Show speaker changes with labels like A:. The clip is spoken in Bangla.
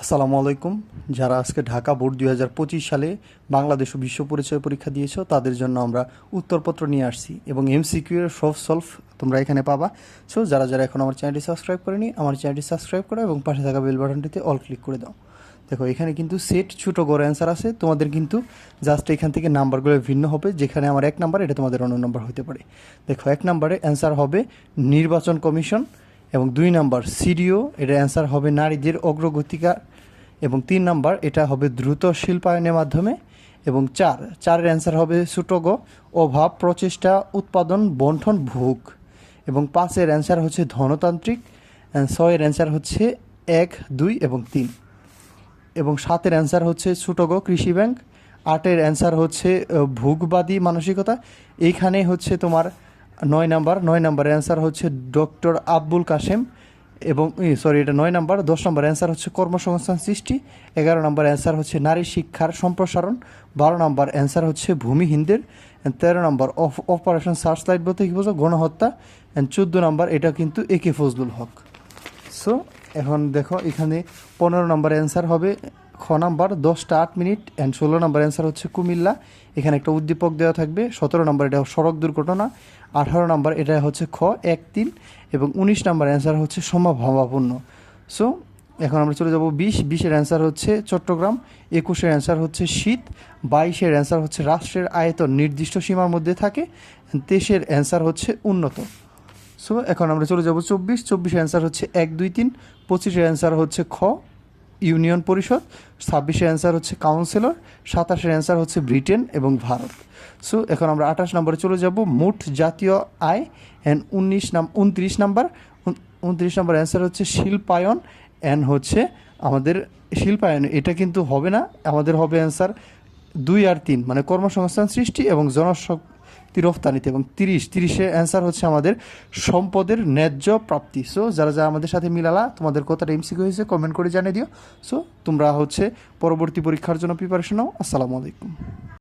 A: আসসালামু আলাইকুম। যারা আজকে ঢাকা বোর্ড 2025 সালে বাংলাদেশ ও বিশ্ব পরিচয় পরীক্ষা দিয়েছো তাদের জন্য আমরা উত্তরপত্র নিয়ে আসছি এবং এমসিকিউ এর সব সলভ তোমরা এখানে পাবা। সো যারা যারা এখন আমার চ্যানেলটি সাবস্ক্রাইব করেনি আমার চ্যানেলটি সাবস্ক্রাইব করো এবং পাশে থাকা বেল বাটনটিতে অল ক্লিক করে দাও। দেখো এখানে কিন্তু সেট ছোটো বড় অ্যান্সার আছে, তোমাদের কিন্তু জাস্ট এখান থেকে নাম্বারগুলো ভিন্ন হবে। যেখানে আমার 1 নাম্বার, এটা তোমাদের অন্য নাম্বার হতে পারে। দেখো 1 নাম্বারে অ্যান্সার হবে নির্বাচন কমিশন এবং 2 নাম্বার সিডিও, এটা অ্যান্সার হবে নারীদের অগ্রগতিকা এবং 3 নাম্বার এটা হবে দ্রুত শিল্পায়নের মাধ্যমে এবং চারের অ্যান্সার হবে ছোটগ অভাব প্রচেষ্টা উৎপাদন বন্টন ভোগ এবং 5-এর অ্যান্সার হচ্ছে ধনতান্ত্রিক, 6-এর অ্যান্সার হচ্ছে 1, 2 এবং 3 এবং 7-এর অ্যান্সার হচ্ছে ছোটগ কৃষি ব্যাংক, 8-এর অ্যান্সার হচ্ছে ভোগবাদী মানসিকতা। এইখানে হচ্ছে তোমার 9 নাম্বারের অ্যান্সার হচ্ছে ডক্টর আব্বুল কাশেম এবং এটা 9 নাম্বার। 10 নম্বর অ্যান্সার হচ্ছে কর্মসংস্থান সৃষ্টি, 11 নম্বর অ্যান্সার হচ্ছে নারী শিক্ষার সম্প্রসারণ, 12 নম্বর অ্যান্সার হচ্ছে ভূমিহীনদের, 13 নম্বর অপারেশন সার্চলাইট বলতে কী বোঝো গণহত্যা, 14 নম্বর এটা কিন্তু একে ফজলুল হক। সো এখন দেখো এখানে 15 নম্বর অ্যান্সার হবে খ নাম্বার 10টা 8 মিনিট, 16 নম্বর অ্যান্সার হচ্ছে কুমিল্লা, এখানে একটা উদ্দীপক দেওয়া থাকবে। 17 নম্বর এটা সড়ক দুর্ঘটনা, 18 নম্বর এটা হচ্ছে খ 1, 3 এবং 19 নম্বর অ্যান্সার হচ্ছে সম্ভাবনাপূর্ণ। সো এখন আমরা চলে যাব 20-এর অ্যান্সার হচ্ছে চট্টগ্রাম, 21-এর অ্যান্সার হচ্ছে শীত, 22-এর অ্যান্সার হচ্ছে রাষ্ট্রের আয়তন নির্দিষ্ট সীমার মধ্যে থাকে, 23-এর অ্যান্সার হচ্ছে উন্নত। সো এখন আমরা চলে যাব 24-এর অ্যান্সার হচ্ছে 1, 2, 3, 25-এর অ্যান্সার হচ্ছে খ ইউনিয়ন পরিষদ, 26-এর অ্যান্সার হচ্ছে কাউন্সিলর, 27-এর অ্যান্সার হচ্ছে ব্রিটেন এবং ভারত। সো এখন আমরা 28 নম্বরে চলে যাব মোট জাতীয় আয়, অ্যান্ড 29 নাম্বার 29 নম্বর অ্যান্সার হচ্ছে শিল্পায়ন, অ্যান্ড হচ্ছে আমাদের শিল্পায়ন এটা কিন্তু হবে না, আমাদের হবে অ্যান্সার 2 আর 3 মানে কর্মসংস্থান সৃষ্টি এবং জনশক্তি রফতানিতে এবং 30-এর অ্যান্সার হচ্ছে আমাদের সম্পদের ন্যায্য প্রাপ্তি। সো যারা যারা আমাদের সাথে মিলালা তোমাদের কতটা এমসিকিউ হয়েছে কমেন্ট করে জানিয়ে দিও। সো তোমরা হচ্ছে পরবর্তী পরীক্ষার জন্য প্রিপারেশন নাও। আসসালামু আলাইকুম।